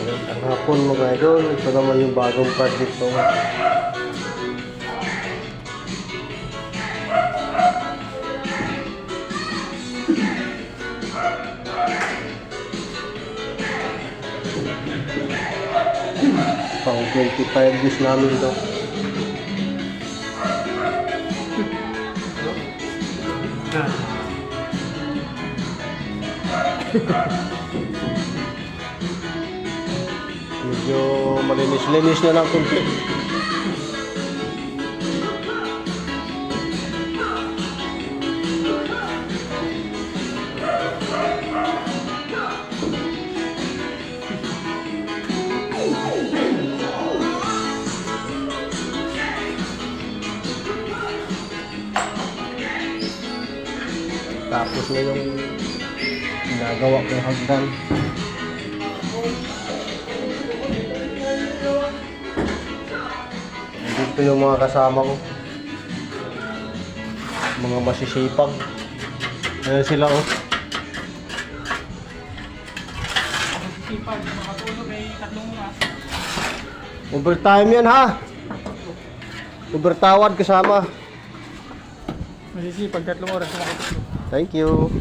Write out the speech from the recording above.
Ang hapon mga idol, ito naman yung bagong project ko. Pang 25 days namin ito. Medyo malinis-linis na lang kunti. Tapos na yung ginagawa kong hagdan. Dito yung mga kasama ko. Mga masisipag. Ayan sila oh. Masisipag, makatulog ay 3 oras. Overtime yan ha. Overtawad kasama. Masisipag 3 oras makatulog. Thank you.